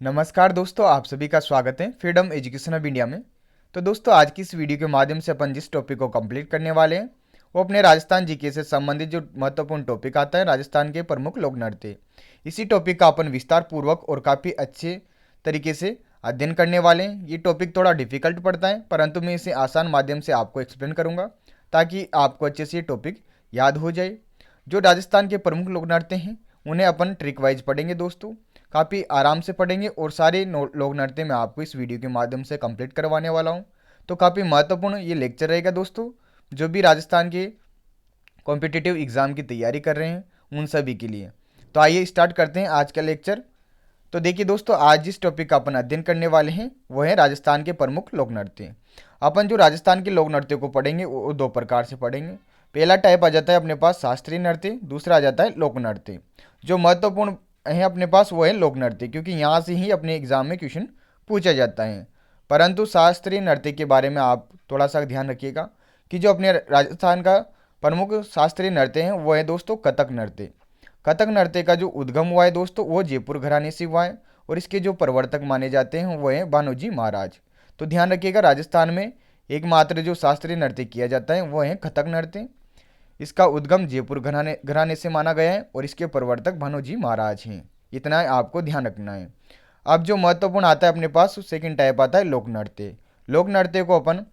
नमस्कार दोस्तों, आप सभी का स्वागत है फ्रीडम एजुकेशन ऑफ इंडिया में। तो दोस्तों, आज की इस वीडियो के माध्यम से अपन जिस टॉपिक को कंप्लीट करने वाले हैं वो अपने राजस्थान जीके से संबंधित जो महत्वपूर्ण टॉपिक आता है, राजस्थान के प्रमुख लोक नृत्य। इसी टॉपिक का अपन विस्तार पूर्वक और काफ़ी अच्छे तरीके से अध्ययन करने वाले हैं। ये टॉपिक थोड़ा डिफिकल्ट पड़ता है, परंतु मैं इसे आसान माध्यम से आपको एक्सप्लेन करूँगा ताकि आपको अच्छे से ये टॉपिक याद हो जाए। जो राजस्थान के प्रमुख लोक नृत्य हैं उन्हें अपन ट्रिक वाइज पढ़ेंगे दोस्तों, काफ़ी आराम से पढ़ेंगे और सारे लोक नृत्य मैं आपको इस वीडियो के माध्यम से कंप्लीट करवाने वाला हूँ। तो काफ़ी महत्वपूर्ण ये लेक्चर रहेगा दोस्तों, जो भी राजस्थान के कॉम्पिटिटिव एग्ज़ाम की तैयारी कर रहे हैं उन सभी के लिए। तो आइए स्टार्ट करते हैं आज का लेक्चर। तो देखिए दोस्तों, आज जिस टॉपिक का अपन अध्ययन करने वाले हैं वो है राजस्थान के प्रमुख लोक नृत्य। अपन जो राजस्थान के लोक नृत्य को पढ़ेंगे वो दो प्रकार से पढ़ेंगे। पहला टाइप आ जाता है अपने पास शास्त्रीय नृत्य, दूसरा आ जाता है लोक नृत्य। जो महत्वपूर्ण है अपने पास वो है लोक नृत्य, क्योंकि यहाँ से ही अपने एग्जाम में क्वेश्चन पूछा जाता है। परंतु शास्त्रीय नृत्य के बारे में आप थोड़ा सा ध्यान रखिएगा कि जो अपने राजस्थान का प्रमुख शास्त्रीय नृत्य है वो है दोस्तों कथक नृत्य। कथक नृत्य का जो उद्गम हुआ है दोस्तों वो जयपुर घराने से हुआ है और इसके जो प्रवर्तक माने जाते हैं वो हैं भानोजी महाराज। तो ध्यान रखिएगा, राजस्थान में एकमात्र जो शास्त्रीय नृत्य किया जाता है वो है कथक नृत्य। इसका उद्गम जयपुर घराने घराने से माना गया है और इसके प्रवर्तक भानोजी महाराज हैं। इतना आपको ध्यान रखना है। अब जो महत्वपूर्ण आता है अपने पास सेकंड टाइप आता है लोक नृत्य। लोक नृत्य को अपन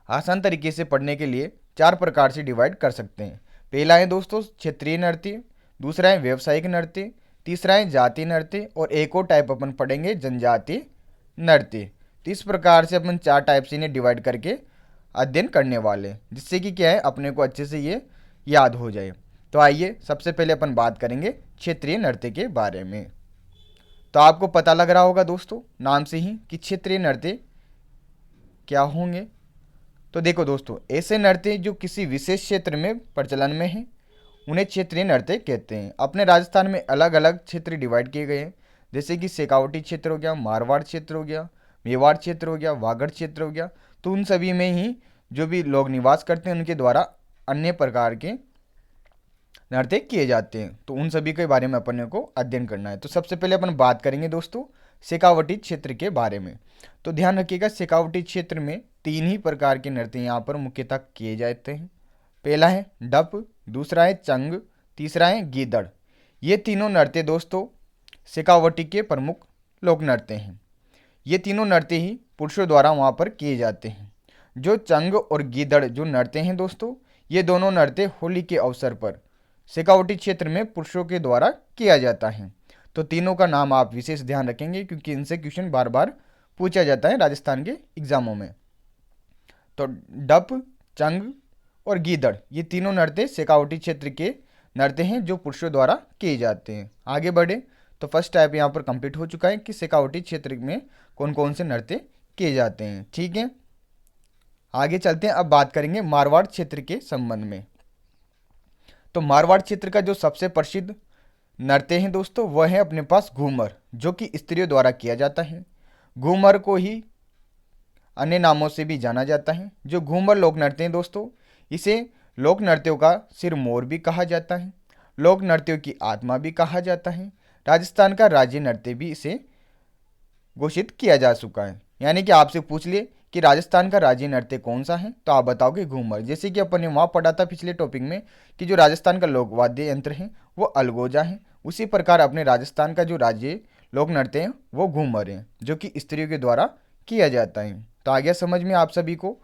आसान तरीके से पढ़ने के लिए चार प्रकार से डिवाइड कर सकते हैं। पहला है दोस्तों क्षेत्रीय नृत्य, दूसरा है व्यावसायिक नृत्य, तीसरा है जाति नृत्य और एक और टाइप अपन पढ़ेंगे जनजातीय नृत्य। तो इस प्रकार से अपन चार टाइप से इन्हें डिवाइड करके अध्ययन करने वाले हैं, जिससे कि क्या है अपने को अच्छे से ये याद हो जाए। तो आइए सबसे पहले अपन बात करेंगे क्षेत्रीय नृत्य के बारे में। तो आपको पता लग रहा होगा दोस्तों नाम से ही कि क्षेत्रीय नृत्य क्या होंगे। तो देखो दोस्तों, ऐसे नृत्य जो किसी विशेष क्षेत्र में प्रचलन में है उन्हें क्षेत्रीय नृत्य कहते हैं। अपने राजस्थान में अलग अलग क्षेत्र डिवाइड किए गए हैं, जैसे कि शेखावटी क्षेत्र हो गया, मारवाड़ क्षेत्र हो गया, मेवाड़ क्षेत्र हो गया, वागड़ क्षेत्र हो गया। तो उन सभी में ही जो भी लोग निवास करते हैं उनके द्वारा अन्य प्रकार के नृत्य किए जाते हैं। तो उन सभी के बारे में अपन को अध्ययन करना है। तो सबसे पहले अपन बात करेंगे दोस्तों शेखावटी क्षेत्र के बारे में। तो ध्यान रखिएगा, शेखावटी क्षेत्र में तीन ही प्रकार के नृत्य यहाँ पर मुख्यतः किए जाते हैं। पहला है डप, दूसरा है चंग, तीसरा है गीदड़। ये तीनों नृत्य दोस्तों शेखावटी के प्रमुख लोक नृत्य हैं। ये तीनों नृत्य ही पुरुषों द्वारा वहाँ पर किए जाते हैं। जो चंग और गीदड़ जो नृत्य हैं दोस्तों, ये दोनों नृत्य होली के अवसर पर शेखावटी क्षेत्र में पुरुषों के द्वारा किया जाता है। तो तीनों का नाम आप विशेष ध्यान रखेंगे क्योंकि इनसे क्वेश्चन बार बार पूछा जाता है राजस्थान के एग्जामों में। तो डप, चंग और गीदड़ ये तीनों नृत्य शेखावटी क्षेत्र के नृत्य हैं जो पुरुषों द्वारा किए जाते हैं। आगे बढ़े तो फर्स्ट टाइप यहाँ पर कंप्लीट हो चुका है कि शेखावटी क्षेत्र में कौन कौन से नृत्य किए जाते हैं। ठीक है, आगे चलते हैं। अब बात करेंगे मारवाड़ क्षेत्र के संबंध में। तो मारवाड़ क्षेत्र का जो सबसे प्रसिद्ध नृत्य है दोस्तों वह है अपने पास घूमर, जो कि स्त्रियों द्वारा किया जाता है। घूमर को ही अन्य नामों से भी जाना जाता है। जो घूमर लोक नृत्य है दोस्तों, इसे लोक नृत्यों का सिरमौर भी कहा जाता है, लोक नृत्यों की आत्मा भी कहा जाता है। राजस्थान का राज्य नृत्य भी इसे घोषित किया जा चुका है। यानी कि आपसे पूछ लिए कि राजस्थान का राज्य नृत्य कौन सा है तो आप बताओगे घूमर। जैसे कि अपन ने वहाँ पढ़ा था पिछले टॉपिक में कि जो राजस्थान का लोक वाद्य यंत्र है वो अलगोजा है, उसी प्रकार अपने राजस्थान का जो राज्य लोक नृत्य है वो घूमर है, जो कि स्त्रियों के द्वारा किया जाता है। तो आ गया समझ में आप सभी को।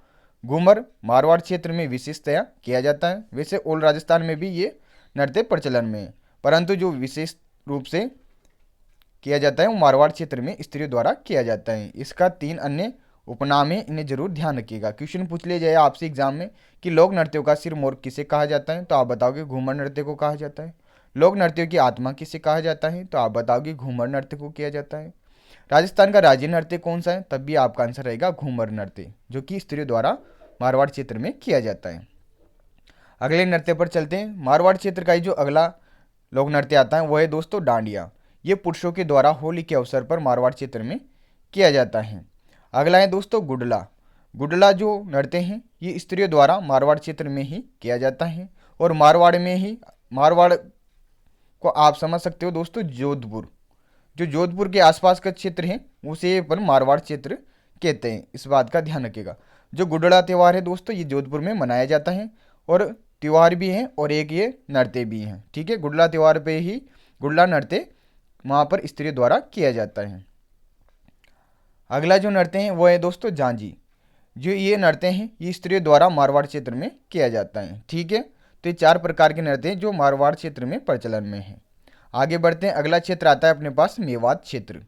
घूमर मारवाड़ क्षेत्र में विशेषतया किया जाता है। वैसे ओल्ड राजस्थान में भी ये नृत्य प्रचलन में है, परंतु जो विशेष रूप से किया जाता है वो मारवाड़ क्षेत्र में स्त्रियों द्वारा किया जाता है। इसका तीन अन्य उपनाम है, इन्हें जरूर ध्यान रखिएगा। क्वेश्चन पूछ लिया जाए आपसे एग्जाम में कि लोक नृत्यों का सिरमौर किसे कहा जाता है तो आप बताओगे घूमर नृत्य को कहा जाता है। लोक नृत्यों की आत्मा किसे कहा जाता है तो आप बताओगे घूमर नृत्य को किया जाता है। राजस्थान का राज्य नृत्य कौन सा है तब भी आपका आंसर रहेगा घूमर नृत्य, जो कि स्त्रियों द्वारा मारवाड़ क्षेत्र में किया जाता है। अगले नृत्य पर चलते हैं। मारवाड़ क्षेत्र का ही जो अगला लोक नृत्य आता है वो है दोस्तों डांडिया। ये पुरुषों के द्वारा होली के अवसर पर मारवाड़ क्षेत्र में किया जाता है। अगला है दोस्तों गुडला। गुडला जो नृत्य हैं ये स्त्रियों द्वारा मारवाड़ क्षेत्र में ही किया जाता है और मारवाड़ में ही, मारवाड़ को आप समझ सकते हो दोस्तों जोधपुर, जो जोधपुर के आसपास का क्षेत्र है उसे अपन मारवाड़ क्षेत्र कहते हैं, इस बात का ध्यान रखिएगा। जो गुडड़ा त्यौहार है दोस्तों ये जोधपुर में मनाया जाता है, और त्यौहार भी है और एक ये नृत्य भी है। ठीक है, गुडड़ा त्यौहार पे ही गुडड़ा नृत्य वहाँ पर स्त्रियों द्वारा किया जाता है। अगला जो नृत्य है वो है दोस्तों झांझी। जो ये नृत्य हैं ये स्त्रियों द्वारा मारवाड़ क्षेत्र में किया जाता है। ठीक है, तो ये 4 प्रकार के नृत्य हैं जो मारवाड़ क्षेत्र में प्रचलन में हैं। आगे बढ़ते हैं, अगला क्षेत्र आता है अपने पास मेवात क्षेत्र।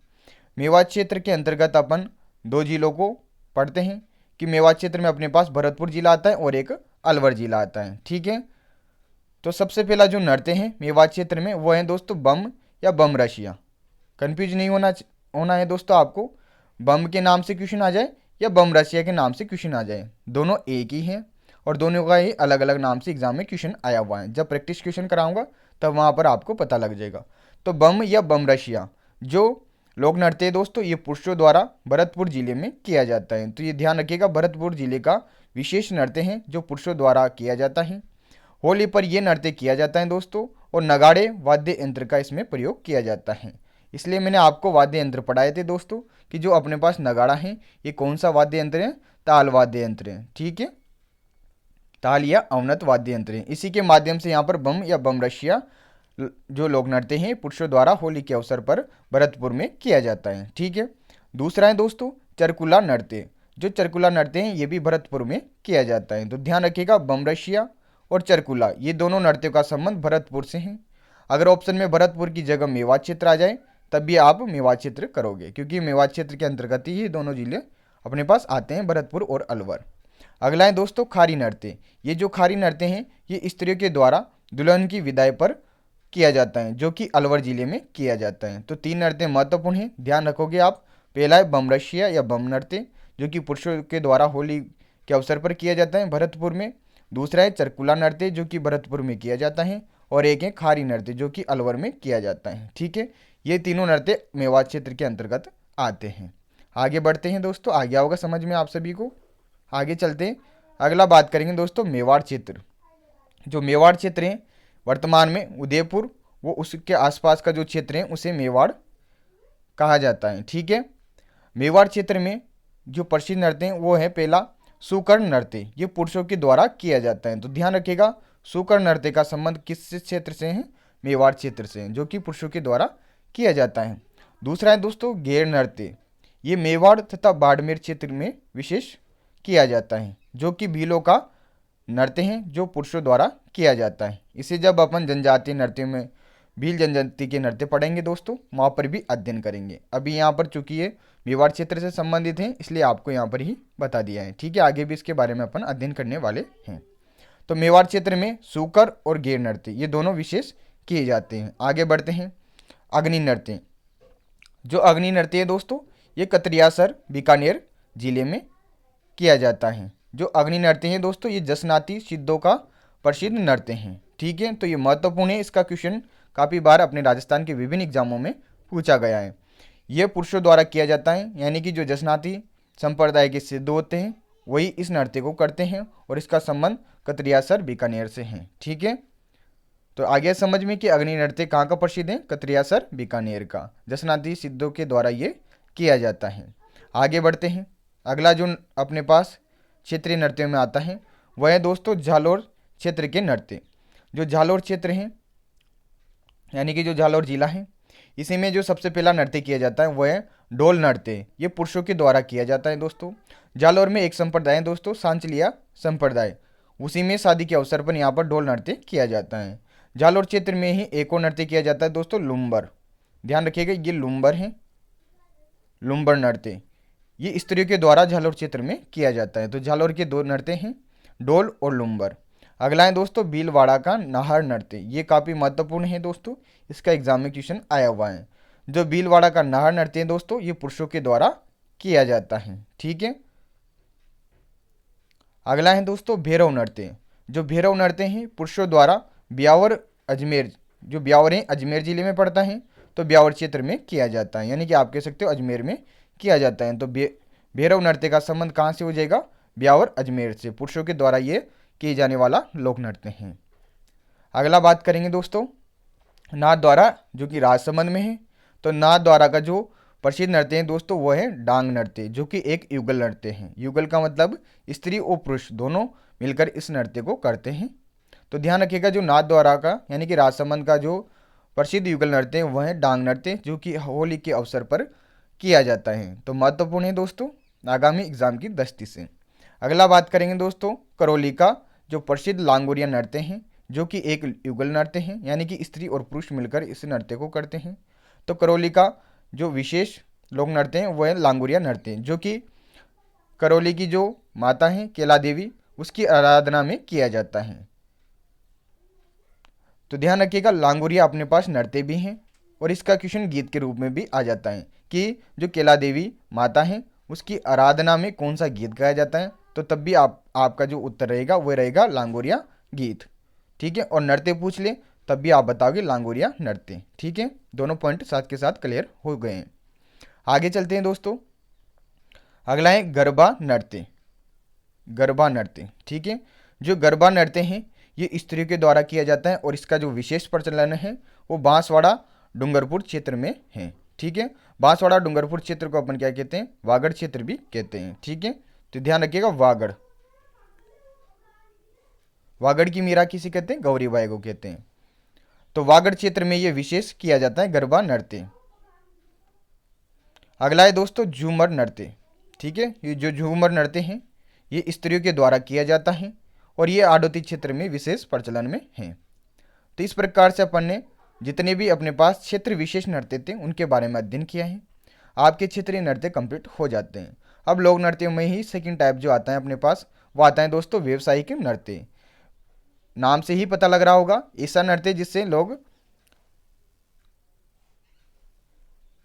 मेवात क्षेत्र के अंतर्गत अपन 2 जिलों को पढ़ते हैं कि मेवात क्षेत्र में अपने पास भरतपुर जिला आता है और एक अलवर जिला आता है। ठीक है, तो सबसे पहला जो नृत्य है मेवात क्षेत्र में वो है दोस्तों बम या बम रशिया। कन्फ्यूज नहीं होना है दोस्तों आपको, बम के नाम से क्वेश्चन आ जाए या बम रशिया के नाम से क्वेश्चन आ जाए, दोनों एक ही हैं और दोनों का ही अलग अलग नाम से एग्जाम में क्वेश्चन आया हुआ है। जब प्रैक्टिस क्वेश्चन कराऊंगा तब वहाँ पर आपको पता लग जाएगा। तो बम या बम रशिया जो लोक नृत्य है दोस्तों ये पुरुषों द्वारा भरतपुर जिले में किया जाता है। तो ये ध्यान रखिएगा, भरतपुर जिले का विशेष नृत्य है जो पुरुषों द्वारा किया जाता है। होली पर यह नृत्य किया जाता है दोस्तों, और नगाड़े वाद्य यंत्र का इसमें प्रयोग किया जाता है। इसलिए मैंने आपको वाद्य यंत्र पढ़ाए थे दोस्तों कि जो अपने पास नगाड़ा है ये कौन सा वाद्य यंत्र है, ताल वाद्य यंत्र है। ठीक है, ताल या अवनत वाद्य यंत्र है। इसी के माध्यम से यहाँ पर बम या बम रशिया जो लोक नृत्य हैं पुरुषों द्वारा होली के अवसर पर भरतपुर में किया जाता है। ठीक है, दूसरा है दोस्तों चरकुला नृत्य। जो चरकुला नृत्य है ये भी भरतपुर में किया जाता है। तो ध्यान रखिएगा, बम रशिया और चरकुला ये दोनों नृत्यों का संबंध भरतपुर से है। अगर ऑप्शन में भरतपुर की जगह मेवात क्षेत्र आ जाए तब भी आप मेवात क्षेत्र करोगे, क्योंकि मेवात क्षेत्र के अंतर्गत ही दोनों जिले अपने पास आते हैं, भरतपुर और अलवर। अगला है दोस्तों खारी नृत्य। ये जो खारी नृत्य हैं ये स्त्रियों के द्वारा दुल्हन की विदाई पर किया जाता है, जो कि अलवर जिले में किया जाता है। तो 3 नृत्य महत्वपूर्ण हैं, ध्यान रखोगे आप। पहला है बम रशिया या बम नृत्य जो कि पुरुषों के द्वारा होली के अवसर पर किया जाता है भरतपुर में। दूसरा है चरकुला नृत्य जो कि भरतपुर में किया जाता है, और एक है खारी नृत्य जो कि अलवर में किया जाता है। ठीक है, ये तीनों नृत्य मेवात क्षेत्र के अंतर्गत आते हैं। आगे बढ़ते हैं दोस्तों, आ गया होगा समझ में आप सभी को। आगे चलते हैं, अगला बात करेंगे दोस्तों मेवाड़ क्षेत्र। जो मेवाड़ क्षेत्र है वर्तमान में उदयपुर वो उसके आसपास का जो क्षेत्र है उसे मेवाड़ कहा जाता है। ठीक है, मेवाड़ क्षेत्र में जो प्रसिद्ध नृत्य हैं वो है पहला सुकर्ण नृत्य। ये पुरुषों के द्वारा किया जाता है। तो ध्यान रखिएगा, सुकर्ण नृत्य का संबंध किस क्षेत्र से है, मेवाड़ क्षेत्र से, जो कि पुरुषों के द्वारा किया जाता है। दूसरा है दोस्तों घेर नृत्य। ये मेवाड़ तथा बाड़मेर क्षेत्र में विशेष किया जाता है, जो कि भीलों का नृत्य है जो पुरुषों द्वारा किया जाता है। इसे जब अपन जनजातीय नृत्य में भील जनजाति के नृत्य पढ़ेंगे दोस्तों वहाँ पर भी अध्ययन करेंगे। अभी यहाँ पर चूंकि ये मेवाड़ क्षेत्र से संबंधित है इसलिए आपको यहाँ पर ही बता दिया है। ठीक है, आगे भी इसके बारे में अपन अध्ययन करने वाले हैं। तो मेवाड़ क्षेत्र में सूकर और घेर नृत्य ये दोनों विशेष किए जाते हैं। आगे बढ़ते हैं, अग्नि नृत्य। जो अग्नि नृत्य है दोस्तों ये कतरियासर बीकानेर जिले में किया जाता है। जो अग्नि नृत्य है दोस्तों ये जसनाती सिद्धों का प्रसिद्ध नृत्य है। ठीक है, तो ये महत्वपूर्ण है, इसका क्वेश्चन काफ़ी बार अपने राजस्थान के विभिन्न एग्जामों में पूछा गया है। यह पुरुषों द्वारा किया जाता है, यानी कि जो जसनाती संप्रदाय के सिद्ध होते हैं वही इस नृत्य को करते हैं, और इसका संबंध कतरियासर बीकानेर से है। ठीक है, तो आगे समझ में कि अग्नि नृत्य कहाँ का प्रसिद्ध है, कतरियासर बीकानेर का, जसनाती सिद्धों के द्वारा ये किया जाता है। आगे बढ़ते हैं, अगला जो अपने पास क्षेत्रीय नृत्यों में आता है वह है दोस्तों झालोर क्षेत्र के नृत्य। जो झालोर क्षेत्र है यानी कि जो झालोर जिला है इसी में जो सबसे पहला नृत्य किया जाता है वह है डोल नृत्य। ये पुरुषों के द्वारा किया जाता है दोस्तों। जालौर में एक संप्रदाय है दोस्तों सांचलिया संप्रदाय, उसी में शादी के अवसर पर यहाँ पर डोल नृत्य किया जाता है। जालौर क्षेत्र में ही एक और नृत्य किया जाता है दोस्तों लुम्बर। ध्यान रखिएगा ये लुम्बर है, लुम्बर नृत्य ये स्त्रियों के द्वारा जालौर क्षेत्र में किया जाता है। तो जालौर के 2 नृत्य हैं डोल और लुम्बर। अगला है दोस्तों भीलवाड़ा का नाहर नृत्य। ये काफ़ी महत्वपूर्ण है दोस्तों, इसका एग्जाम में क्वेश्चन आया हुआ है। जो भीलवाड़ा का नाहर नृत्य है दोस्तों ये पुरुषों के द्वारा किया जाता है। ठीक है, अगला है दोस्तों भैरव नृत्य। जो भैरव नृत्य है पुरुषों द्वारा ब्यावर अजमेर, जो ब्यावर है अजमेर जिले में पड़ता है तो ब्यावर क्षेत्र में किया जाता है, यानी कि आप कह सकते हो अजमेर में किया जाता है। तो भैरव नृत्य का संबंध कहाँ से हो जाएगा, ब्यावर अजमेर से, पुरुषों के द्वारा ये किए जाने वाला लोक नृत्य है। अगला बात करेंगे दोस्तों नाथ द्वारा जो कि राजसमंद में है। तो नाथ द्वारा का जो प्रसिद्ध नृत्य है दोस्तों वो है डांग नृत्य, जो कि एक युगल नृत्य है। युगल का मतलब स्त्री और पुरुष दोनों मिलकर इस नृत्य को करते हैं। तो ध्यान रखिएगा, जो नाथ द्वारा का यानी कि राजसमंद का जो प्रसिद्ध युगल नृत्य है वह है डांग नृत्य, जो कि होली के अवसर पर किया जाता है। तो महत्वपूर्ण है दोस्तों आगामी एग्जाम की दृष्टि से। अगला बात करेंगे दोस्तों करौली का जो प्रसिद्ध लांगोरिया नृत्य है, जो कि एक युगल नृत्य है, यानी कि स्त्री और पुरुष मिलकर इस नृत्य को करते हैं। तो करौली का जो विशेष लोक नृत्य है वह है लांगोरिया नृत्य, जो कि करौली की जो माता है केला देवी उसकी आराधना में किया जाता है। तो ध्यान रखिएगा लांगोरिया अपने पास नृत्य भी हैं और इसका क्वेश्चन गीत के रूप में भी आ जाता है कि जो केला देवी माता है उसकी आराधना में कौन सा गीत गाया जाता है। तो तब भी आपका जो उत्तर रहेगा वह रहेगा लांगोरिया गीत। ठीक है, और नृत्य पूछ ले तब भी आप बताओगे लांगोरिया नृत्य। ठीक है, दोनों पॉइंट साथ के साथ क्लियर हो गए हैं। आगे चलते हैं दोस्तों, अगला है गरबा नृत्य। गरबा नृत्य, ठीक है, जो गरबा नृत्य है ये स्त्रियों के द्वारा किया जाता है और इसका जो विशेष प्रचलन है वो बांसवाड़ा डूंगरपुर क्षेत्र में है। ठीक है, बांसवाड़ा डूंगरपुर क्षेत्र को अपन क्या कहते हैं, वागड़ क्षेत्र भी कहते हैं। ठीक है, तो ध्यान रखिएगा वागड़, वागड़ की मीरा किसे कहते हैं, गौरीबाई को कहते हैं। तो वागड़ क्षेत्र में ये विशेष किया जाता है गरबा नृत्य। अगला है दोस्तों झूमर नृत्य। ठीक है, ये जो झूमर नृत्य है ये स्त्रियों के द्वारा किया जाता है और ये आड़ोती क्षेत्र में विशेष प्रचलन में है। तो इस प्रकार से अपन ने जितने भी अपने पास क्षेत्र विशेष नृत्य थे उनके बारे में अध्ययन किया है। आपके क्षेत्रीय नृत्य कंप्लीट हो जाते हैं। अब लोक नृत्य में ही सेकंड टाइप जो आता है अपने पास वो आता है दोस्तों व्यावसायिक नृत्य। नाम से ही पता लग रहा होगा ऐसा नृत्य जिससे लोग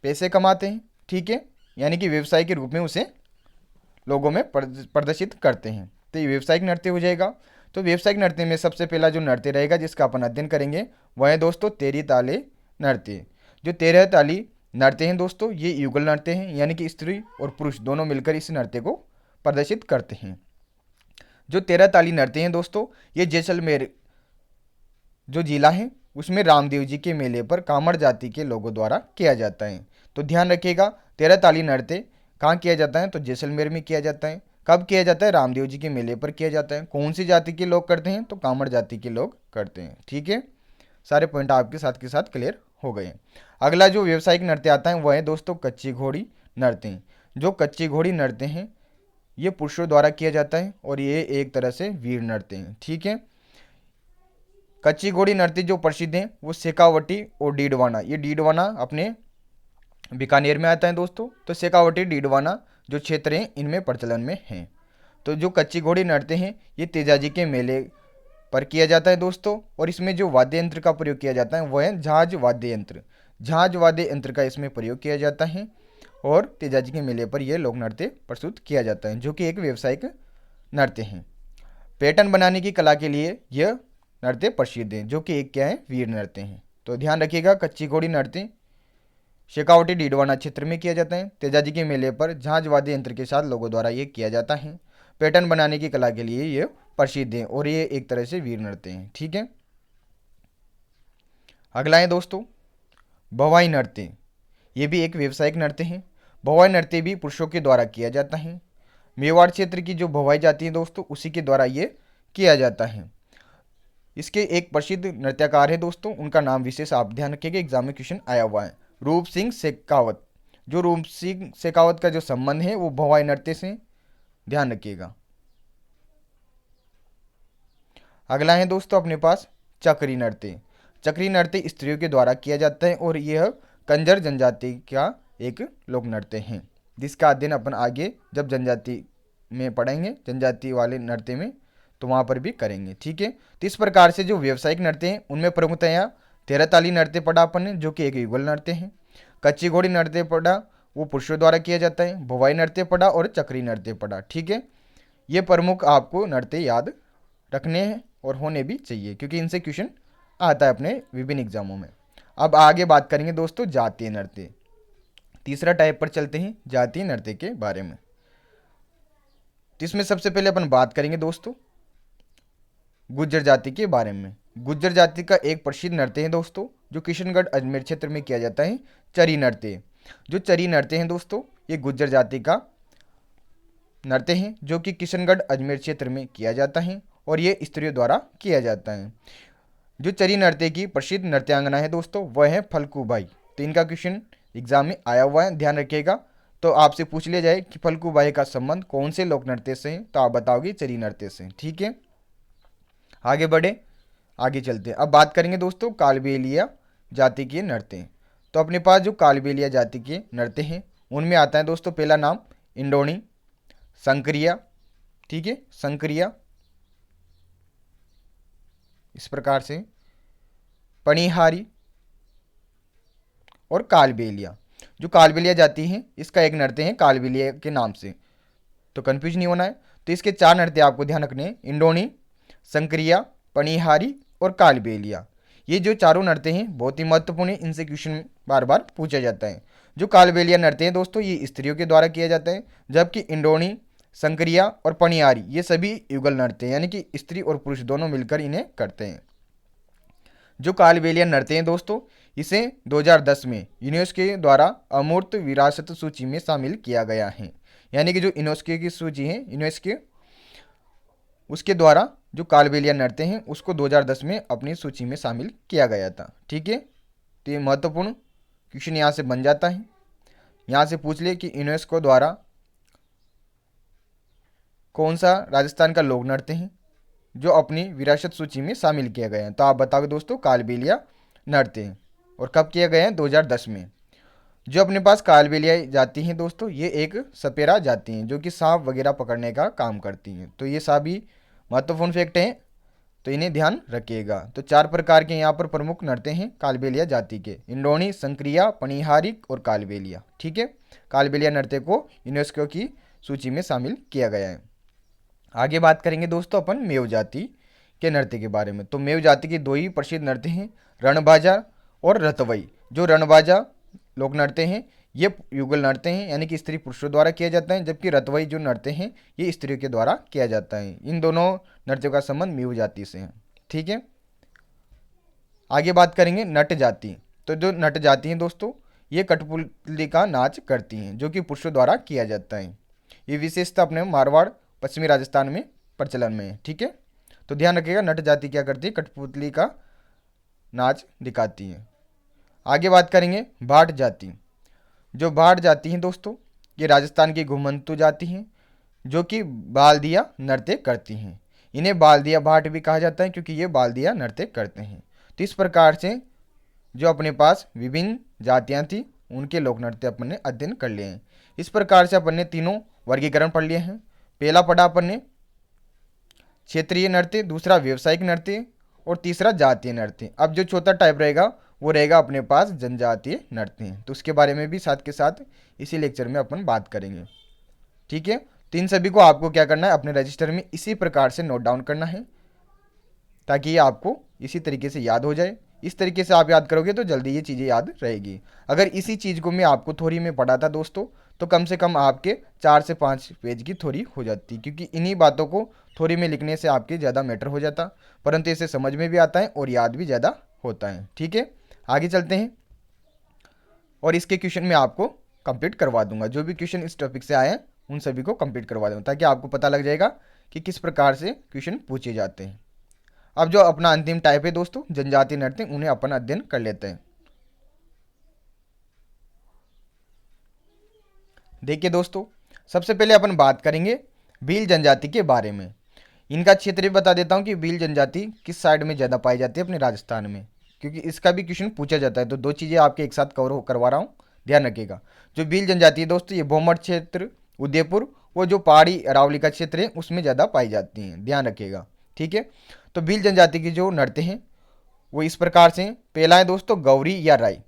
पैसे कमाते हैं। ठीक है, यानी कि व्यवसाय के रूप में उसे लोगों में प्रदर्शित करते हैं। तो ये व्यावसायिक नृत्य हो जाएगा। तो व्यावसायिक नृत्य में सबसे पहला जो नृत्य रहेगा जिसका अपन अध्ययन करेंगे वह है दोस्तों तेरी ताले नृत्य। जो 13 ताली नृत्य हैं दोस्तों ये युगल नृत्य हैं, यानी कि स्त्री और पुरुष दोनों मिलकर इस नृत्य को प्रदर्शित करते हैं। जो 13 ताली नृत्य हैं दोस्तों ये जैसलमेर जो जिला है उसमें रामदेव जी के मेले पर कामड़ जाति के लोगों द्वारा किया जाता है। तो ध्यान रखिएगा 13 ताली नृत्य कहाँ किया जाता है, तो जैसलमेर में किया जाता है। कब किया जाता है, रामदेव जी के मेले पर किया जाता है। कौन सी जाति के लोग करते हैं, तो कामड़ जाति के लोग करते हैं। ठीक है, सारे पॉइंट आपके साथ के साथ क्लियर हो गए हैं। अगला जो व्यावसायिक नृत्य आता है वह है दोस्तों कच्ची घोड़ी नृत्य। जो कच्ची घोड़ी नृत्य हैं ये पुरुषों द्वारा किया जाता है और ये एक तरह से वीर नृत्य हैं। ठीक है, कच्ची घोड़ी नृत्य जो प्रसिद्ध है वो शेखावटी और डीडवाना, ये डीडवाना अपने बीकानेर में आता है दोस्तों। तो शेखावटी डीडवाना जो क्षेत्र हैं इनमें प्रचलन में हैं। तो जो कच्ची घोड़ी नृत्य हैं ये तेजाजी के मेले पर किया जाता है दोस्तों और इसमें जो वाद्य यंत्र का प्रयोग किया जाता है वह है झांझ वाद्य यंत्र। झांझ वाद्य यंत्र का इसमें प्रयोग किया जाता है और तेजाजी के मेले पर यह लोक नृत्य प्रस्तुत किया जाता है, जो कि एक व्यावसायिक नृत्य है। पैटर्न बनाने की कला के लिए यह नृत्य प्रसिद्ध है, जो कि एक क्या है, वीर नृत्य है। तो ध्यान रखिएगा कच्ची घोड़ी नृत्य शेखावटी डीडवाना क्षेत्र में किया जाता है। तेजाजी के मेले पर झांझ वाद्य यंत्र के साथ लोगों द्वारा ये किया जाता है। पैटर्न बनाने की कला के लिए ये प्रसिद्ध है और ये एक तरह से वीर नृत्य हैं। ठीक है, अगला है दोस्तों भवाई नृत्य। ये भी एक व्यावसायिक नृत्य है। भवाई नृत्य भी पुरुषों के द्वारा किया जाता है। मेवाड़ क्षेत्र की जो भवाई जाति है दोस्तों उसी के द्वारा ये किया जाता है। इसके एक प्रसिद्ध नृत्यकार है दोस्तों, उनका नाम विशेष आप ध्यान रखिएगा, एग्जाम में क्वेश्चन आया हुआ है, रूप सिंह शेखावत। जो रूप सिंह शेखावत का जो संबंध है वो भवाई नृत्य से, ध्यान रखिएगा। अगला है दोस्तों अपने पास चक्री नृत्य। चक्री नृत्य स्त्रियों के द्वारा किया जाता है और यह कंजर जनजाति का एक लोक नृत्य है, जिसका अध्ययन अपन आगे जब जनजाति में पढ़ेंगे, जनजाति वाले नृत्य में, तो वहाँ पर भी करेंगे। ठीक है, तो इस प्रकार से जो व्यावसायिक नृत्य हैं उनमें प्रमुखतया 13 ताली नृत्य पढ़ा अपन ने, जो कि एक युगल नृत्य है। कच्ची घोड़ी नृत्य पढ़ा, वो पुरुषों द्वारा किया जाता है। भवाई नृत्य पढ़ा और चक्री नृत्य पढ़ा। ठीक है, ये प्रमुख आपको नृत्य याद रखने हैं और होने भी चाहिए, क्योंकि इनसे क्वेश्चन आता है अपने विभिन्न एग्जामों में। अब आगे बात करेंगे दोस्तों जातीय नृत्य। तीसरा टाइप पर चलते हैं जातीय नृत्य के बारे में। तो इसमें सबसे पहले अपन बात करेंगे दोस्तों गुज्जर जाति के बारे में। गुज्जर जाति का एक प्रसिद्ध नृत्य है दोस्तों जो किशनगढ़ अजमेर क्षेत्र में किया जाता है चरी नृत्य। जो चरी नृत्य हैं दोस्तों, ये गुज्जर जाति का नृत्य है जो कि किशनगढ़ अजमेर क्षेत्र में किया जाता है और ये स्त्रियों द्वारा किया जाता है। जो चरी नृत्य की प्रसिद्ध नृत्यांगना है दोस्तों, वह है फल्गु बाई। तो इनका क्वेश्चन एग्जाम में आया हुआ है, ध्यान रखिएगा। तो आपसे पूछ लिया जाए कि फल्गु बाई का संबंध कौन से लोक नृत्य से है, तो आप बताओगे चरी नृत्य से। ठीक है, आगे बढ़े, आगे चलते हैं। अब बात करेंगे दोस्तों कालबेलिया जाति के नृत्य। तो अपने पास जो कालबेलिया जाति के नृत्य हैं उनमें आता है दोस्तों पहला नाम इंडोनी, संक्रिया, ठीक है, संक्रिया, इस प्रकार से पणिहारी और कालबेलिया। जो कालबेलिया जाति है इसका एक नृत्य है कालबेलिया के नाम से, तो कंफ्यूज नहीं होना है। तो इसके 4 नृत्य आपको ध्यान रखने हैं, इंडोनी, संक्रिया, पणिहारी और कालबेलिया। ये जो चारों नृत्य हैं बहुत ही महत्वपूर्ण है, इनसे क्वेश्चन बार बार पूछा जाता है। जो कालबेलिया नृत्य है दोस्तों ये स्त्रियों के द्वारा किया जाता है, जबकि इंडोनी, संक्रिया और पणिहारी ये सभी युगल नृत्य हैं, यानी कि स्त्री और पुरुष दोनों मिलकर इन्हें करते हैं। जो कालबेलिया नृत्य हैं दोस्तों इसे 2010 में यूनेस्को के द्वारा अमूर्त विरासत सूची में शामिल किया गया है। यानी कि जो यूनेस्को की सूची है, यूनेस्को उसके द्वारा जो कालबेलिया नृत्य हैं उसको 2010 में अपनी सूची में शामिल किया गया था। ठीक है, तो ये महत्वपूर्ण क्वेश्चन यहाँ से बन जाता है। यहाँ से पूछ ले कि यूनेस्को द्वारा कौन सा राजस्थान का लोक नृत्य है जो अपनी विरासत सूची में शामिल किया गया है, तो आप बताओगे दोस्तों कालबेलिया नृत्य है। और कब किया गया है? 2010 में। जो अपने पास कालबेलिया जाति हैं दोस्तों ये एक सपेरा जाति हैं जो कि सांप वगैरह पकड़ने का काम करती हैं। तो ये सभी महत्वपूर्ण फैक्ट हैं, तो इन्हें ध्यान रखिएगा। तो 4 प्रकार के यहाँ पर प्रमुख नृत्य हैं कालबेलिया जाति के, इंडोनी, संक्रिया, पणिहारी और कालबेलिया। ठीक है, कालबेलिया नृत्य को यूनेस्को की सूची में शामिल किया गया है। आगे बात करेंगे दोस्तों अपन मेव जाति के नृत्य के बारे में। तो मेव जाति के 2 ही प्रसिद्ध नृत्य हैं, रणबाजा और रतवई। जो रणबाजा लोक नृत्य हैं ये युगल नृत्य हैं, यानी कि स्त्री पुरुषों द्वारा किया जाता है, जबकि रतवई जो नृत्य हैं ये स्त्रियों के द्वारा किया जाता है। इन दोनों नृत्यों का संबंध मेव जाति से है। ठीक है, आगे बात करेंगे नट जाति। तो जो नट जाति हैं दोस्तों ये कठपुतली का नाच करती हैं जो कि पुरुषों द्वारा किया जाता है। ये विशेषता अपने मारवाड़, पश्चिमी राजस्थान में प्रचलन में है। ठीक है, तो ध्यान रखिएगा नट जाति क्या करती है, कठपुतली का नाच दिखाती है। आगे बात करेंगे भाट जाति। जो भाट जाति हैं दोस्तों ये राजस्थान की घुमंतु जाति हैं जो कि बालदिया नृत्य करती हैं। इन्हें बालदिया भाट भी कहा जाता है क्योंकि ये बालदिया नृत्य करते हैं। तो इस प्रकार से जो अपने पास विभिन्न जातियां थी उनके लोक नृत्य अपन ने अध्ययन कर लिए हैं। इस प्रकार से अपन ने तीनों वर्गीकरण पढ़ लिए हैं। पहला पढ़ा अपन ने क्षेत्रीय नृत्य, दूसरा व्यवसायिक नृत्य और तीसरा जातीय नृत्य। अब जो चौथा टाइप रहेगा वो रहेगा अपने पास जनजातीय नृत्य। तो उसके बारे में भी साथ के साथ इसी लेक्चर में अपन बात करेंगे। ठीक है, तो इन सभी को आपको क्या करना है, अपने रजिस्टर में इसी प्रकार से नोट डाउन करना है ताकि ये आपको इसी तरीके से याद हो जाए। इस तरीके से आप याद करोगे तो जल्दी ये चीज़ें याद रहेगी। अगर इसी चीज़ को मैं आपको थ्योरी में पढ़ाता दोस्तों तो कम से कम आपके 4 से 5 पेज की थ्योरी हो जाती, क्योंकि इन्हीं बातों को थ्योरी में लिखने से आपके ज़्यादा मैटर हो जाता, परंतु इसे समझ में भी आता है और याद भी ज़्यादा होता है। ठीक है, आगे चलते हैं और इसके क्वेश्चन में आपको कंप्लीट करवा दूंगा। जो भी क्वेश्चन इस टॉपिक से आए हैं उन सभी को कंप्लीट करवा दूंगा ताकि आपको पता लग जाएगा कि किस प्रकार से क्वेश्चन पूछे जाते हैं। अब जो अपना अंतिम टाइप है दोस्तों जनजातीय नृत्य, उन्हें अपन अध्ययन कर लेते हैं। देखिए दोस्तों, सबसे पहले अपन बात करेंगे भील जनजाति के बारे में। इनका क्षेत्र भी बता देता हूं कि भील जनजाति किस साइड में ज़्यादा पाई जाती है अपने राजस्थान में, क्योंकि इसका भी क्वेश्चन पूछा जाता है। तो 2 चीज़ें आपके एक साथ कवर करवा रहा हूँ, ध्यान रखिएगा। जो भील जनजाति है दोस्तों ये भोमट क्षेत्र, उदयपुर, वो जो पहाड़ी अरावली का क्षेत्र है उसमें ज़्यादा पाई जाती हैं, ध्यान रखिएगा। ठीक है, तो भील जनजाति की जो नृत्य हैं वो इस प्रकार से, पहला है दोस्तों गौरी या राई।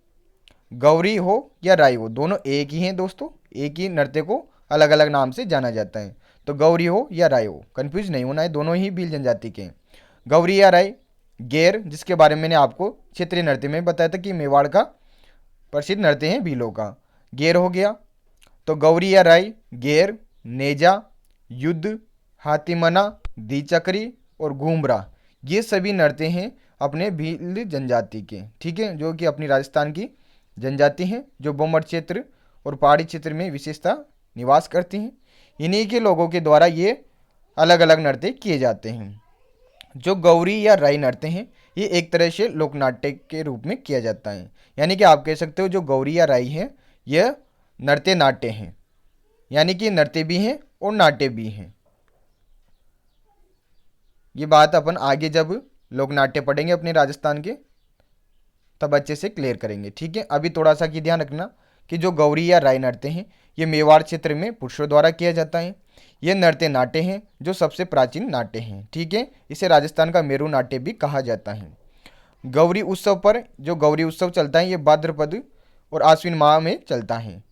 गौरी हो या राई हो दोनों एक ही हैं दोस्तों, एक ही नृत्य को अलग अलग नाम से जाना जाता है। तो गौरी हो या राई हो, कंफ्यूज नहीं होना है, दोनों ही भील जनजाति के हैं। गौरी या राई, गेर जिसके बारे में मैंने आपको क्षेत्रीय नृत्य में बताया था कि मेवाड़ का प्रसिद्ध नृत्य है भीलों का, गेर हो गया। तो गौरी या राई, गेर, नेजा, युद्ध, हाथीमना, दीचक्री और घूमरा ये सभी नृत्य हैं अपने भील जनजाति के, ठीक है, जो कि अपनी राजस्थान की जनजाति हैं, जो बोमर क्षेत्र और पहाड़ी क्षेत्र में विशेषता निवास करती हैं। इन्हीं के लोगों के द्वारा ये अलग अलग नृत्य किए जाते हैं। जो गौरी या राई नृत्य हैं, ये एक तरह से लोकनाट्य के रूप में किया जाता है। यानी कि आप कह सकते हो जो गौरी या राई है यह नृत्य नाट्य हैं, यानी कि नृत्य भी हैं और नाट्य भी हैं। ये बात अपन आगे जब लोकनाट्य पढ़ेंगे अपने राजस्थान के तब अच्छे से क्लियर करेंगे, ठीक है। अभी थोड़ा सा की ध्यान रखना कि जो गौरी या राय नृत्य हैं ये मेवाड़ क्षेत्र में पुरुषों द्वारा किया जाता है। ये नृत्य नाट्य हैं जो सबसे प्राचीन नाट्य हैं, ठीक है। इसे राजस्थान का मेरू नाट्य भी कहा जाता है। गौरी उत्सव पर जो गौरी उत्सव चलता है ये भाद्रपद और आश्विन माह में चलता है।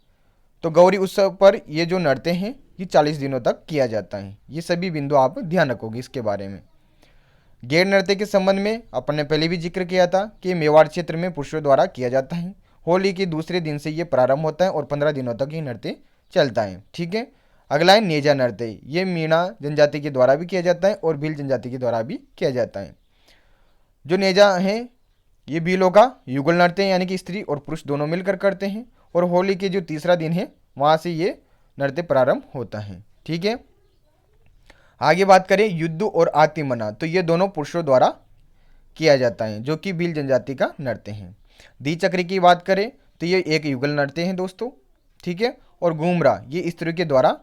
तो गौरी उत्सव पर ये जो नृत्य हैं ये 40 दिनों तक किया जाता है। ये सभी बिंदु आप ध्यान रखोगे इसके बारे में। गैर नृत्य के संबंध में अपन ने पहले भी जिक्र किया था कि मेवाड़ क्षेत्र में पुरुषों द्वारा किया जाता है। होली के दूसरे दिन से ये प्रारंभ होता है और 15 दिनों तक ये नृत्य चलता है, ठीक है। अगला है नेजा नृत्य। ये मीणा जनजाति के द्वारा भी किया जाता है और भील जनजाति के द्वारा भी किया जाता है। जो नेजा है ये भीलों का युगल नृत्य है, यानी कि स्त्री और पुरुष दोनों मिलकर करते हैं। और होली के जो तीसरा दिन है वहाँ से ये नृत्य प्रारंभ होता है, ठीक है। आगे बात करें युद्ध और आतिमना, तो ये दोनों पुरुषों द्वारा किया जाता है जो कि भील जनजाति का नृत्य है। द्विचक्री की बात करें तो ये एक युगल नृत्य है दोस्तों, ठीक है। और घूमरा ये स्त्रियों के द्वारा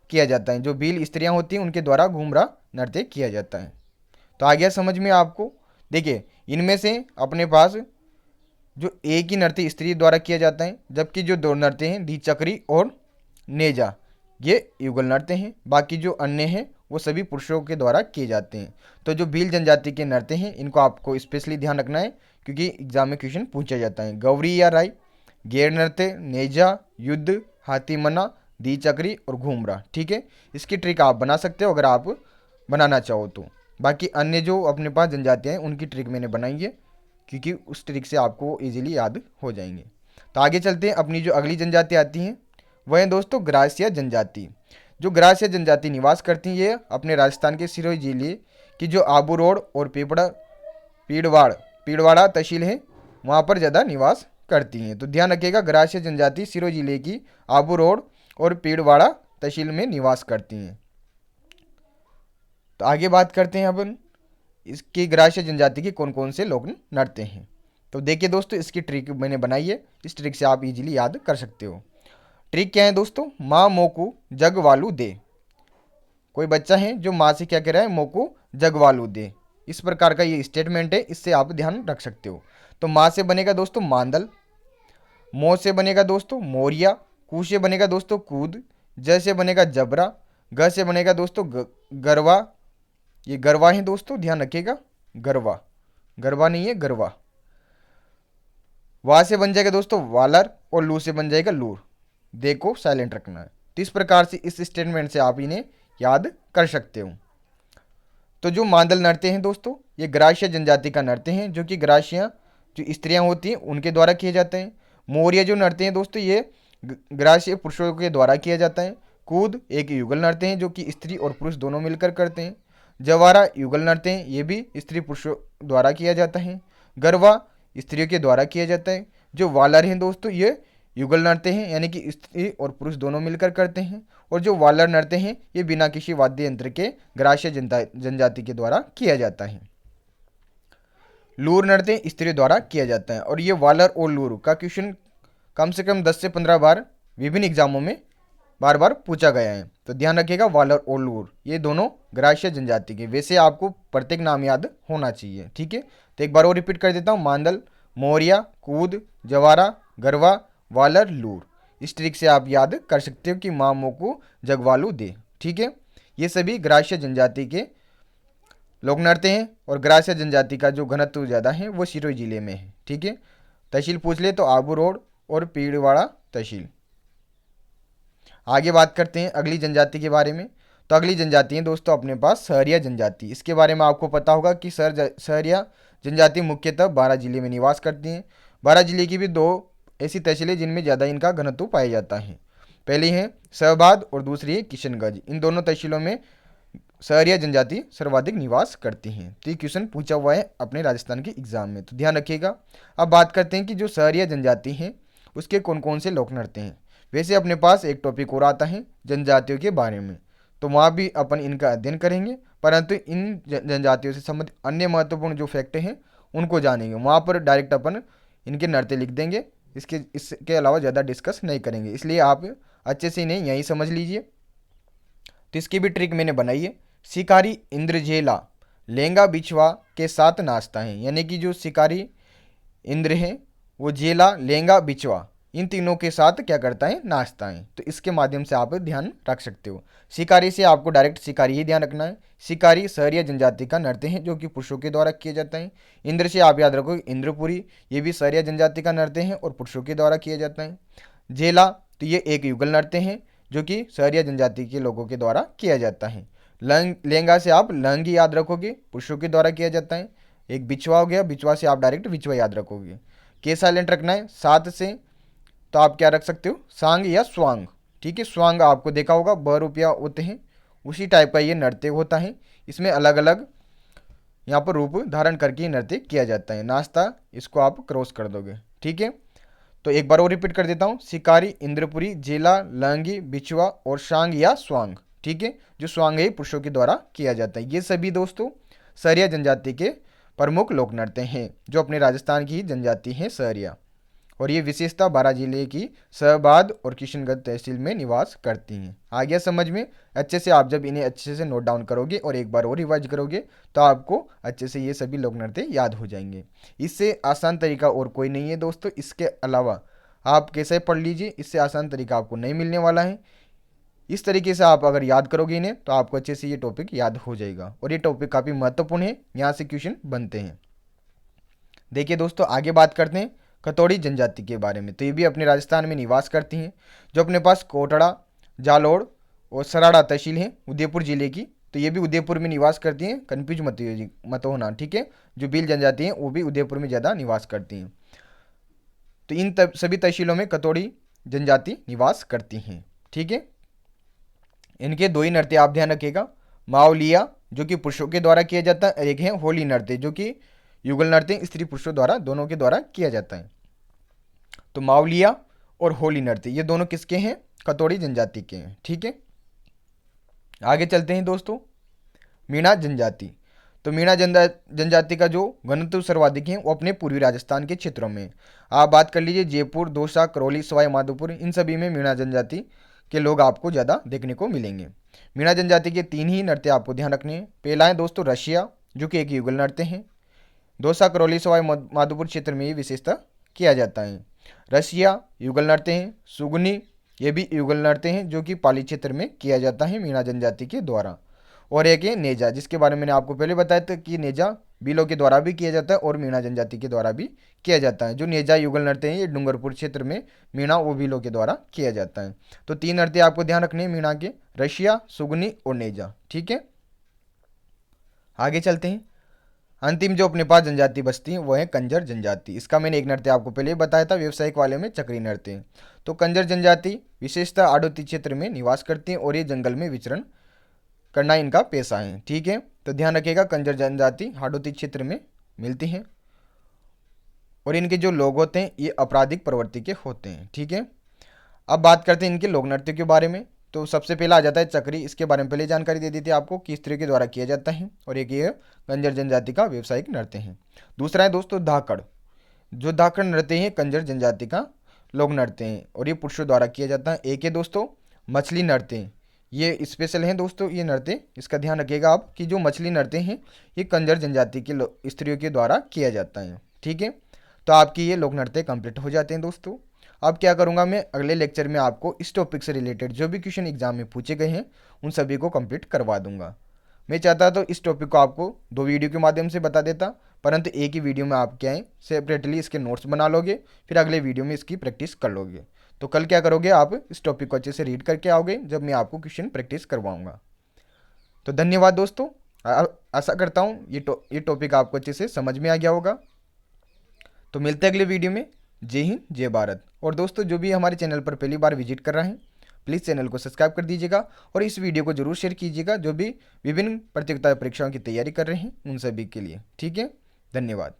किया जाता है, जो भील स्त्रियां होती हैं उनके द्वारा घूमरा नृत्य किया जाता है। तो आ गया समझ में आपको। देखिए इनमें से अपने पास जो एक ही नृत्य स्त्री द्वारा किया जाता है, जबकि जो दो नृत्य हैं द्विचक्री और नेजा ये युगल नृत्य हैं। बाकी जो अन्य हैं वो सभी पुरुषों के द्वारा किए जाते हैं। तो जो भील जनजाति के नृत्य हैं इनको आपको स्पेशली ध्यान रखना है क्योंकि एग्जाम में क्वेश्चन पूछा जाता है। गौरी या राई, गैर नृत्य, नेजा, युद्ध, हाथीमना, द्विचक्री और घूमरा, ठीक है। इसकी ट्रिक आप बना सकते हो अगर आप बनाना चाहो तो। बाकी अन्य जो अपने पास जनजातियाँ हैं उनकी ट्रिक मैंने बनाई है क्योंकि उस ट्रिक से आपको इजीली याद हो जाएंगे। तो आगे चलते हैं। अपनी जो अगली जनजाति आती हैं वह है दोस्तों ग्रासिया जनजाति। जो ग्रासिया जनजाति निवास करती हैं ये अपने राजस्थान के सिरोही जिले की जो आबू रोड और पीड़वाड़ा तहसील है वहाँ पर ज़्यादा निवास करती हैं। तो ध्यान रखिएगा ग्रासिया जनजाति सिरोही जिले की आबू रोड और पीड़वाड़ा तहसील में निवास करती हैं। तो आगे बात करते हैं अपन इसकी ग्रासिया जनजाति के कौन कौन से लोग नृत्य हैं। तो देखिए दोस्तों इसकी ट्रिक मैंने बनाई है, इस ट्रिक से आप इजीली याद कर सकते हो। ट्रिक क्या है दोस्तों, माँ मोकू जगवालू दे। कोई बच्चा है जो माँ से क्या कह रहा है, मोकू जगवालू दे। इस प्रकार का ये स्टेटमेंट है, इससे आप ध्यान रख सकते हो। तो माँ से बनेगा दोस्तों मांदल, मो से बनेगा दोस्तों मोरिया, कू से बनेगा दोस्तों कूद, ज से बनेगा जबरा, ग से बनेगा दोस्तों गरवा। ये गरवा है दोस्तों, ध्यान रखिएगा, गरवा, गरवा नहीं है गरवा। वा से बन जाएगा दोस्तों वालर और लू से बन जाएगा लूर। देखो साइलेंट रखना है। तो इस प्रकार से इस स्टेटमेंट से आप इन्हें याद कर सकते हो। तो जो मांदल नृत्य हैं दोस्तों ये ग्रासिया जनजाति का नृत्य है जो कि ग्रासिया जो स्त्रियां होती हैं उनके द्वारा किए जाते हैं। मोरिया जो नृत्य हैं दोस्तों ये ग्रासिया पुरुषों के द्वारा किया जाता है। कूद एक युगल नृत्य है जो कि स्त्री और पुरुष दोनों मिलकर करते हैं। जवारा युगल नृत्य है, ये भी स्त्री पुरुषों द्वारा किया जाता है। गरबा स्त्रियों के द्वारा किया जाता है। जो वालर हैं दोस्तों ये युगल नृत्य हैं, यानी कि स्त्री और पुरुष दोनों मिलकर करते हैं। और जो वालर नृत्य हैं ये बिना किसी वाद्य यंत्र के ग्रासिया जनजाति के द्वारा किया जाता है। लूर नृत्य स्त्री द्वारा किया जाता है। और ये वालर और लूर का क्वेश्चन कम से कम 10 से 15 बार विभिन्न एग्जामों में बार बार पूछा गया है। तो ध्यान रखिएगा वालर और लूर ये दोनों ग्रासिया जनजाति के। वैसे आपको प्रत्येक नाम याद होना चाहिए, ठीक है। तो एक बार और रिपीट कर देता हूँ, मांदल, मोरिया, कूद, जवारा, गरवा, वालर, लूर। इस ट्रिक से आप याद कर सकते हो कि माँ मोकू जगवालू दे, ठीक है। ये सभी ग्रासिया जनजाति के लोक नृत्य हैं। और ग्रासिया जनजाति का जो घनत्व ज़्यादा है वो सिरोही जिले में है, ठीक है। तहसील पूछ ले तो आबू रोड और पीड़वाड़ा तहसील। आगे बात करते हैं अगली जनजाति के बारे में। तो अगली जनजाति है दोस्तों अपने पास सहरिया जनजाति। इसके बारे में आपको पता होगा कि सहरिया जनजाति मुख्यतः 12 जिले में निवास करती हैं। 12 जिले की भी 2 ऐसी तहसीलें जिनमें ज़्यादा इनका घनत्व पाया जाता है। पहली है सहबाद और दूसरी है किशनगंज। इन दोनों तहसीलों में सहरिया जनजाति सर्वाधिक निवास करती हैं। तो ये क्वेश्चन पूछा हुआ है अपने राजस्थान के एग्जाम में, तो ध्यान रखिएगा। अब बात करते हैं कि जो सहरिया जनजाति हैं उसके कौन कौन से लोक नृत्य हैं। वैसे अपने पास एक टॉपिक और आता है जनजातियों के बारे में, तो वहाँ भी अपन इनका अध्ययन करेंगे, परंतु इन जनजातियों से संबंधित अन्य महत्वपूर्ण जो फैक्ट हैं उनको जानेंगे। वहाँ पर डायरेक्ट अपन इनके नृत्य लिख देंगे, इसके अलावा ज़्यादा डिस्कस नहीं करेंगे, इसलिए आप अच्छे से इन्हें यहीं समझ लीजिए। तो इसकी भी ट्रिक मैंने बनाई है। शिकारी इंद्रजेला लेंगा बिछवा के साथ नाचता है, यानी कि जो शिकारी इंद्र है वो जेला लेंगा बिछवा इन तीनों के साथ क्या करता है, नाचता है। तो इसके माध्यम से आप ध्यान रख सकते हो। शिकारी से आपको डायरेक्ट शिकारी ही ध्यान रखना है। शिकारी सहरिया जनजाति का नृत्य है जो कि पुरुषों के द्वारा किया जाता है। इंद्र से आप याद रखो इंद्रपुरी, ये भी सहरिया जनजाति का नृत्य है और पुरुषों के द्वारा किया जाता है। जेला तो ये एक युगल नृत्य है जो कि सहरिया जनजाति के लोगों के द्वारा किया जाता है। लहंगा से आप लहंगी याद रखोगे, पुरुषों के द्वारा किया जाता है। एक बिछवा हो गया, बिछवा से आप डायरेक्ट बिछवा याद रखोगे। के साइलेंट रखना है। साथ से तो आप क्या रख सकते हो, सांग या स्वांग। ठीक है, स्वांग आपको देखा होगा ₹2 होते हैं, उसी टाइप का ये नृत्य होता है। इसमें अलग अलग यहाँ पर रूप धारण करके नृत्य किया जाता है। नाश्ता इसको आप क्रॉस कर दोगे। ठीक है, तो एक बार और रिपीट कर देता हूँ। शिकारी इंद्रपुरी जेला लहंगी बिछुआ और शांग या स्वांग। ठीक है, जो स्वांग है पुरुषों के द्वारा किया जाता है। ये सभी दोस्तों सहरिया जनजाति के प्रमुख लोक नृत्य हैं जो अपने राजस्थान की जनजाति है सहरिया, और ये विशेषता बारां जिले की सहबाद और किशनगढ़ तहसील में निवास करती हैं। आ गया समझ में? अच्छे से आप जब इन्हें अच्छे से नोट डाउन करोगे और एक बार और रिवाइज करोगे तो आपको अच्छे से ये सभी लोक नृत्य याद हो जाएंगे। इससे आसान तरीका और कोई नहीं है दोस्तों। इसके अलावा आप कैसे पढ़ लीजिए, इससे आसान तरीका आपको नहीं मिलने वाला है। इस तरीके से आप अगर याद करोगे इन्हें तो आपको अच्छे से ये टॉपिक याद हो जाएगा, और ये टॉपिक काफ़ी महत्वपूर्ण है, यहाँ से क्वेश्चन बनते हैं। देखिए दोस्तों, आगे बात करते हैं खतौड़ी जनजाति के बारे में। तो ये भी अपने राजस्थान में निवास करती हैं, जो अपने पास कोटड़ा जालोड़ और सराड़ा तहसील है उदयपुर जिले की। तो ये भी उदयपुर में निवास करती हैं, कन्फ्यूज मत होना। ठीक है, जो भील जनजाति हैं वो भी उदयपुर में ज़्यादा निवास करती हैं। तो इन सभी तहसीलों में खतौड़ी जनजाति निवास करती हैं। ठीक है, इनके दो ही नृत्य आप ध्यान रखिएगा। मावलिया जो कि पुरुषों के द्वारा किया जाता है, एक है होली नृत्य जो कि युगल नृत्य स्त्री पुरुषों द्वारा दोनों के द्वारा किया जाता है। तो मावलिया और होली नृत्य ये दोनों किसके हैं, खतौड़ी जनजाति के हैं। ठीक है, आगे चलते हैं दोस्तों। मीणा जनजाति। तो मीणा जनजाति का जो घनत्व सर्वाधिक है वो अपने पूर्वी राजस्थान के क्षेत्रों में। आप बात कर लीजिए जयपुर, दौसा, करौली, सवाई माधोपुर, इन सभी में मीणा जनजाति के लोग आपको ज़्यादा देखने को मिलेंगे। मीणा जनजाति के 3 ही नृत्य आपको ध्यान रखने हैं। पहला है दोस्तों रशिया जो कि एक युगल नृत्य है। दौसा, करौली, सवाई माधोपुर क्षेत्र में ये विशेषता किया जाता है। रसिया युगल नृत्य है। सुगनी ये भी युगल नृत्य है जो कि पाली क्षेत्र में किया जाता है मीणा जनजाति के द्वारा। और एक है नेजा, जिसके बारे में मैंने आपको पहले बताया था कि नेजा बीलों के द्वारा भी किया जाता है और मीणा जनजाति के द्वारा भी किया जाता है। जो नेजा युगल नृत्य है ये डूंगरपुर क्षेत्र में मीणा वो बीलों के द्वारा किया जाता है। तो 3 नृत्य आपको ध्यान रखने हैं मीणा के, रशिया, सुगनी और नेजा। ठीक है, आगे चलते हैं। अंतिम जो अपने पास जनजाति बचती है वो है कंजर जनजाति। इसका मैंने एक नृत्य आपको पहले ही बताया था, व्यवसायिक वाले में चक्री नृत्य। तो कंजर जनजाति विशेषतः आड़ोती क्षेत्र में निवास करती है और ये जंगल में विचरण करना इनका पेशा है। ठीक है, तो ध्यान रखिएगा कंजर जनजाति हाड़ोती क्षेत्र में मिलती हैं और इनके जो लोग होते हैं ये आपराधिक प्रवृत्ति के होते हैं। ठीक है, अब बात करते हैं इनके लोक नृत्य के बारे में। तो सबसे पहला आ जाता है चक्री। इसके बारे में पहले जानकारी दे दी थी आपको कि स्त्रियों के द्वारा किया जाता है और एक ये कंजर जनजाति का व्यवसायिक नृत्य है। दूसरा है दोस्तों धाकड़। जो धाकड़ नृत्य है कंजर जनजाति का लोक नृत्य है और ये पुरुषों द्वारा किया जाता है। एक है दोस्तों मछली नृत्य, ये स्पेशल है दोस्तों ये नृत्य, इसका ध्यान रखिएगा आप कि जो मछली नृत्य हैं ये कंजर जनजाति के स्त्रियों के द्वारा किया जाता है। ठीक है, तो आपकी ये लोक नृत्य कंप्लीट हो जाते हैं दोस्तों। अब क्या करूंगा मैं अगले लेक्चर में आपको इस टॉपिक से रिलेटेड जो भी क्वेश्चन एग्जाम में पूछे गए हैं उन सभी को कंप्लीट करवा दूंगा। मैं चाहता तो इस टॉपिक को आपको 2 वीडियो के माध्यम से बता देता, परंतु एक ही वीडियो में आप क्या है सेपरेटली इसके नोट्स बना लोगे, फिर अगले वीडियो में इसकी प्रैक्टिस कर लोगे। तो कल क्या करोगे, आप इस टॉपिक को अच्छे से रीड करके आओगे जब मैं आपको क्वेश्चन प्रैक्टिस करवाऊँगा। तो धन्यवाद दोस्तों, आशा करता हूँ ये टॉपिक आपको अच्छे से समझ में आ गया होगा। तो मिलते हैं अगले वीडियो में। जय हिंद, जय भारत। और दोस्तों जो भी हमारे चैनल पर पहली बार विजिट कर रहे हैं प्लीज़ चैनल को सब्सक्राइब कर दीजिएगा और इस वीडियो को जरूर शेयर कीजिएगा जो भी विभिन्न प्रतियोगिता परीक्षाओं की तैयारी कर रहे हैं उन सभी के लिए। ठीक है, धन्यवाद।